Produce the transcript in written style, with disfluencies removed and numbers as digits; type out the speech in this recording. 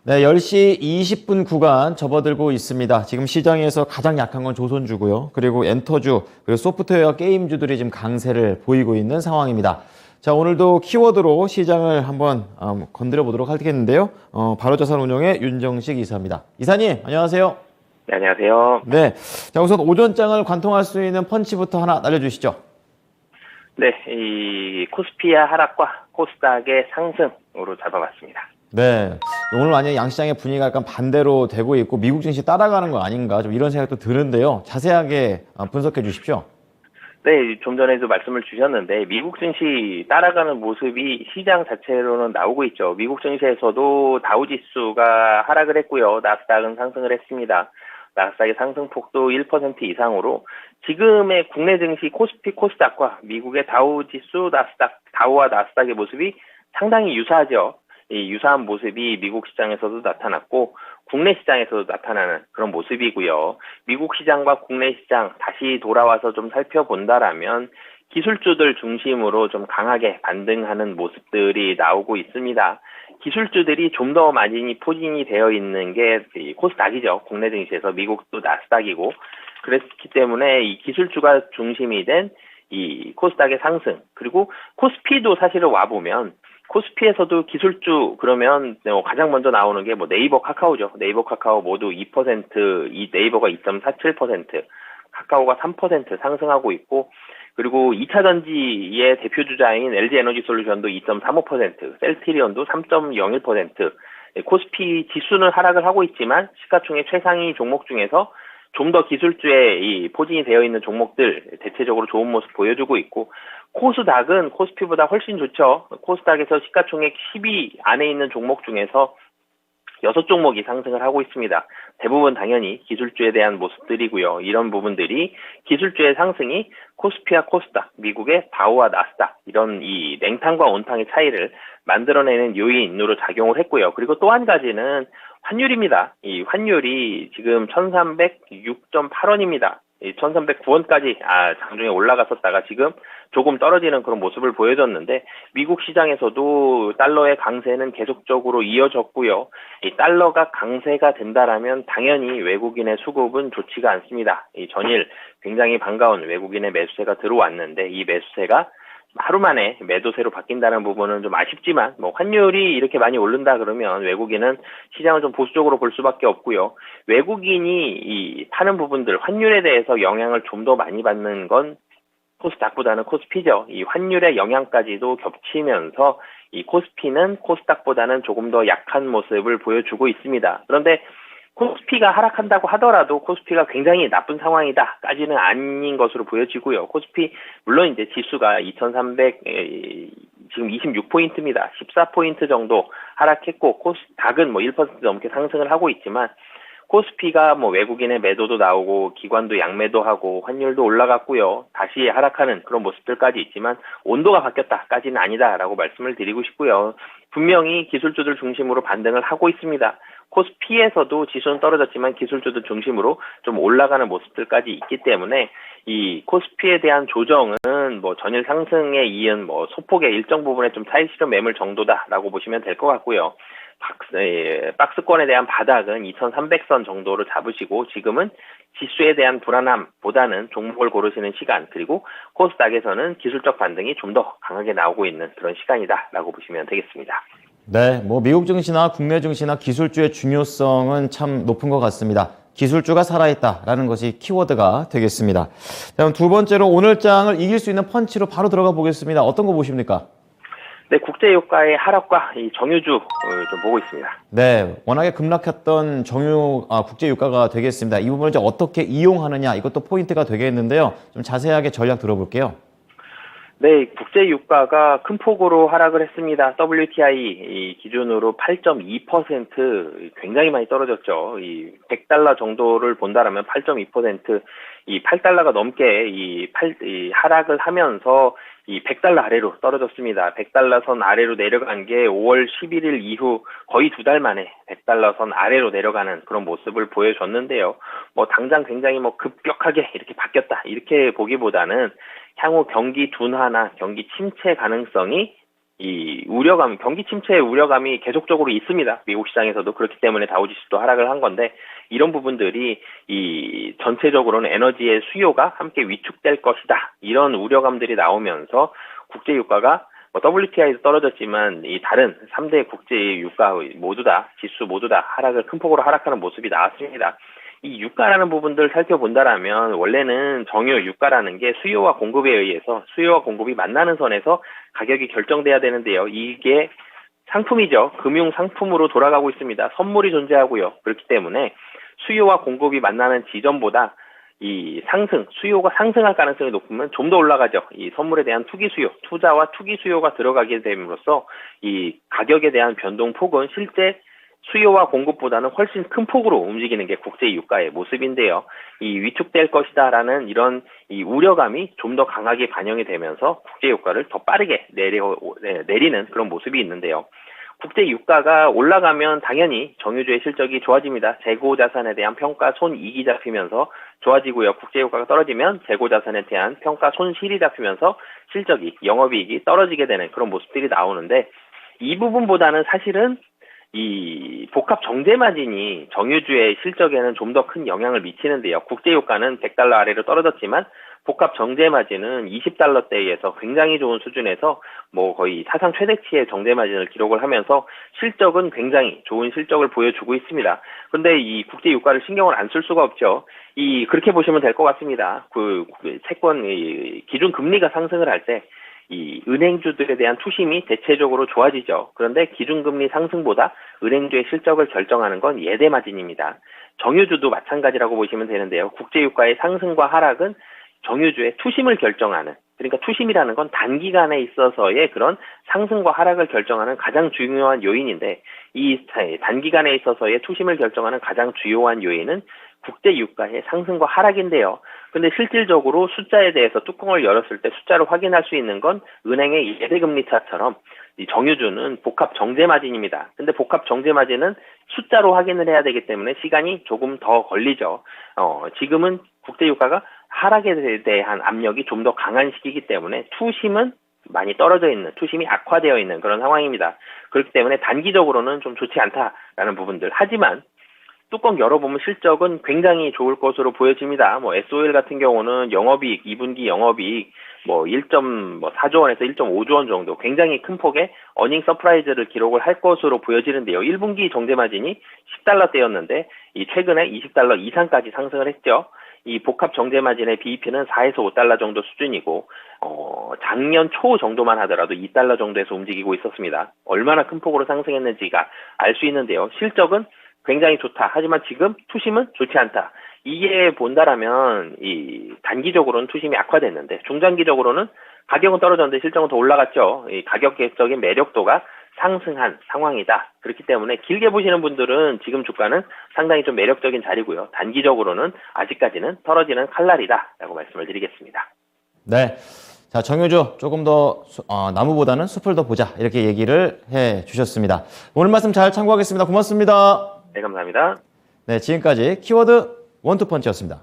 네, 10시 20분 구간 접어들고 있습니다. 지금 시장에서 가장 약한 건 조선주고요. 그리고 엔터주, 그리고 소프트웨어 게임주들이 지금 강세를 보이고 있는 상황입니다. 자, 오늘도 키워드로 시장을 한번 건드려 보도록 하겠는데요. 바로자산운용의 윤정식 이사입니다. 이사님, 안녕하세요. 네, 안녕하세요. 네, 자, 우선 오전장을 관통할 수 있는 펀치부터 하나 날려주시죠. 네, 이 코스피의 하락과 코스닥의 상승으로 잡아봤습니다. 네, 오늘 만약에 양시장의 분위기가 약간 반대로 되고 있고 미국 증시 따라가는 거 아닌가 좀 이런 생각도 드는데요. 자세하게 분석해 주십시오. 네, 좀 전에도 말씀을 주셨는데 미국 증시 따라가는 모습이 시장 자체로는 나오고 있죠. 미국 증시에서도 다우지수가 하락을 했고요. 나스닥은 상승을 했습니다. 나스닥의 상승폭도 1% 이상으로 지금의 국내 증시 코스피, 코스닥과 미국의 다우지수, 나스닥, 다우와 나스닥의 모습이 상당히 유사하죠. 이 유사한 모습이 미국 시장에서도 나타났고 국내 시장에서도 나타나는 그런 모습이고요. 미국 시장과 국내 시장 다시 돌아와서 좀 살펴본다라면 기술주들 중심으로 좀 강하게 반등하는 모습들이 나오고 있습니다. 기술주들이 좀 더 많이 포진이 되어 있는 게 코스닥이죠. 국내 증시에서 미국도 나스닥이고 그렇기 때문에 이 기술주가 중심이 된 이 코스닥의 상승 그리고 코스피도 사실은 와보면 코스피에서도 기술주 그러면 가장 먼저 나오는 게 뭐 네이버 카카오죠. 네이버 카카오 모두 2%, 이 네이버가 2.47%, 카카오가 3% 상승하고 있고 그리고 2차 전지의 대표 주자인 LG 에너지 솔루션도 2.35%, 셀트리온도 3.01%, 코스피 지수는 하락을 하고 있지만 시가총액 최상위 종목 중에서 좀 더 기술주에 이 포진이 되어 있는 종목들 대체적으로 좋은 모습 보여주고 있고 코스닥은 코스피보다 훨씬 좋죠. 코스닥에서 시가총액 10위 안에 있는 종목 중에서 6종목이 상승을 하고 있습니다. 대부분 당연히 기술주에 대한 모습들이고요. 이런 부분들이 기술주의 상승이 코스피와 코스닥, 미국의 다우와 나스닥 이런 이 냉탕과 온탕의 차이를 만들어내는 요인으로 작용을 했고요. 그리고 또 한 가지는 환율입니다. 이 환율이 지금 1306.8원입니다. 1309원까지 장중에 올라갔었다가 지금 조금 떨어지는 그런 모습을 보여줬는데 미국 시장에서도 달러의 강세는 계속적으로 이어졌고요. 이 달러가 강세가 된다라면 당연히 외국인의 수급은 좋지가 않습니다. 이 전일 굉장히 반가운 외국인의 매수세가 들어왔는데 이 매수세가 하루 만에 매도세로 바뀐다는 부분은 좀 아쉽지만 뭐 환율이 이렇게 많이 오른다 그러면 외국인은 시장을 좀 보수적으로 볼 수밖에 없고요. 외국인이 이 파는 부분들 환율에 대해서 영향을 좀 더 많이 받는 건 코스닥보다는 코스피죠. 이 환율의 영향까지도 겹치면서 이 코스피는 코스닥보다는 조금 더 약한 모습을 보여주고 있습니다. 그런데 코스피가 하락한다고 하더라도 코스피가 굉장히 나쁜 상황이다까지는 아닌 것으로 보여지고요. 코스피 물론 이제 지수가 2300 지금 26포인트입니다. 14포인트 정도 하락했고 코스닥은 뭐 1% 넘게 상승을 하고 있지만 코스피가 뭐 외국인의 매도도 나오고 기관도 양매도 하고 환율도 올라갔고요. 다시 하락하는 그런 모습들까지 있지만 온도가 바뀌었다까지는 아니다라고 말씀을 드리고 싶고요. 분명히 기술주들 중심으로 반등을 하고 있습니다. 코스피에서도 지수는 떨어졌지만 기술주들 중심으로 좀 올라가는 모습들까지 있기 때문에 이 코스피에 대한 조정은 뭐 전일 상승에 이은 뭐 소폭의 일정 부분에 좀 차익 실현 매물 정도다라고 보시면 될 것 같고요. 박스권에 대한 바닥은 2300선 정도로 잡으시고 지금은 지수에 대한 불안함보다는 종목을 고르시는 시간 그리고 코스닥에서는 기술적 반등이 좀 더 강하게 나오고 있는 그런 시간이다라고 보시면 되겠습니다. 네, 뭐 미국 증시나 국내 증시나 기술주의 중요성은 참 높은 것 같습니다. 기술주가 살아있다라는 것이 키워드가 되겠습니다. 다음 두 번째로 오늘 장을 이길 수 있는 펀치로 바로 들어가 보겠습니다. 어떤 거 보십니까? 네, 국제유가의 하락과 이 정유주 좀 보고 있습니다. 네, 워낙에 급락했던 국제유가가 되겠습니다. 이 부분을 이제 어떻게 이용하느냐 이것도 포인트가 되겠는데요. 좀 자세하게 전략 들어볼게요. 네, 국제유가가 큰 폭으로 하락을 했습니다. WTI 기준으로 8.2% 굉장히 많이 떨어졌죠. 이 100달러 정도를 본다라면 8.2%, 이 8달러가 넘게 이 하락을 하면서 이 100달러 아래로 떨어졌습니다. 100달러 선 아래로 내려간 게 5월 11일 이후 거의 2달 만에 100달러 선 아래로 내려가는 그런 모습을 보여줬는데요. 뭐 당장 굉장히 뭐 급격하게 이렇게 바뀌었다 이렇게 보기보다는 향후 경기 둔화나 경기 침체 가능성이 이 우려감, 경기 침체의 우려감이 계속적으로 있습니다. 미국 시장에서도. 그렇기 때문에 다우지수도 하락을 한 건데, 이런 부분들이 이 전체적으로는 에너지의 수요가 함께 위축될 것이다. 이런 우려감들이 나오면서 국제 유가가 WTI에서 떨어졌지만 이 다른 3대 국제 유가 모두 다, 지수 모두 다 하락을, 큰 폭으로 하락하는 모습이 나왔습니다. 이 유가라는 부분들을 살펴본다라면 원래는 정유 유가라는 게 수요와 공급에 의해서, 수요와 공급이 만나는 선에서 가격이 결정돼야 되는데요. 이게 상품이죠. 금융 상품으로 돌아가고 있습니다. 선물이 존재하고요. 그렇기 때문에 수요와 공급이 만나는 지점보다 이 수요가 상승할 가능성이 높으면 좀 더 올라가죠. 이 선물에 대한 투기 수요, 투자와 투기 수요가 들어가게 됨으로써 이 가격에 대한 변동폭은 실제 수요와 공급보다는 훨씬 큰 폭으로 움직이는 게 국제 유가의 모습인데요. 이 위축될 것이다라는 이런 이 우려감이 좀 더 강하게 반영이 되면서 국제 유가를 더 빠르게 내리는 그런 모습이 있는데요. 국제 유가가 올라가면 당연히 정유주의 실적이 좋아집니다. 재고 자산에 대한 평가 손익이 잡히면서 좋아지고요. 국제 유가가 떨어지면 재고 자산에 대한 평가 손실이 잡히면서 실적이, 영업이익이 떨어지게 되는 그런 모습들이 나오는데, 이 부분보다는 사실은 이 복합 정제 마진이 정유주의 실적에는 좀 더 큰 영향을 미치는데요. 국제 유가는 100달러 아래로 떨어졌지만 복합 정제 마진은 20달러대에서 굉장히 좋은 수준에서 거의 사상 최대치의 정제 마진을 기록을 하면서 실적은 굉장히 좋은 실적을 보여주고 있습니다. 그런데 이 국제 유가를 신경을 안 쓸 수가 없죠. 그렇게 보시면 될 것 같습니다. 채권 기준 금리가 상승을 할 때 이 은행주들에 대한 투심이 대체적으로 좋아지죠. 그런데 기준금리 상승보다 은행주의 실적을 결정하는 건 예대 마진입니다. 정유주도 마찬가지라고 보시면 되는데요. 국제유가의 상승과 하락은 정유주의 투심을 결정하는, 그러니까 투심이라는 건 단기간에 있어서의 그런 상승과 하락을 결정하는 가장 중요한 요인인데, 이 단기간에 있어서의 투심을 결정하는 가장 주요한 요인은 국제 유가의 상승과 하락인데요. 근데 실질적으로 숫자에 대해서 뚜껑을 열었을 때 숫자를 확인할 수 있는 건 은행의 예대금리 차처럼 이 정유주는 복합 정제 마진입니다. 근데 복합 정제 마진은 숫자로 확인을 해야 되기 때문에 시간이 조금 더 걸리죠. 지금은 국제 유가가 하락에 대한 압력이 좀 더 강한 시기이기 때문에 투심은 많이 떨어져 있는, 투심이 악화되어 있는 그런 상황입니다. 그렇기 때문에 단기적으로는 좀 좋지 않다라는 부분들. 하지만 뚜껑 열어보면 실적은 굉장히 좋을 것으로 보여집니다. SOL 같은 경우는 영업이익, 2분기 영업이익 1.4조 원에서 1.5조 원 정도 굉장히 큰 폭의 어닝 서프라이즈를 기록을 할 것으로 보여지는데요. 1분기 정제 마진이 10달러대였는데 최근에 20달러 이상까지 상승을 했죠. 이 복합 정제 마진의 BEP는 4에서 5달러 정도 수준이고 작년 초 정도만 하더라도 2달러 정도에서 움직이고 있었습니다. 얼마나 큰 폭으로 상승했는지가 알 수 있는데요. 실적은 굉장히 좋다. 하지만 지금 투심은 좋지 않다. 이게 본다라면 이 단기적으로는 투심이 악화됐는데 중장기적으로는 가격은 떨어졌는데 실적은 더 올라갔죠. 이 가격적인 매력도가 상승한 상황이다. 그렇기 때문에 길게 보시는 분들은 지금 주가는 상당히 좀 매력적인 자리고요. 단기적으로는 아직까지는 떨어지는 칼날이다라고 말씀을 드리겠습니다. 네. 자, 정유주 조금 더 나무보다는 숲을 더 보자. 이렇게 얘기를 해 주셨습니다. 오늘 말씀 잘 참고하겠습니다. 고맙습니다. 네, 감사합니다. 네, 지금까지 키워드 원투펀치였습니다.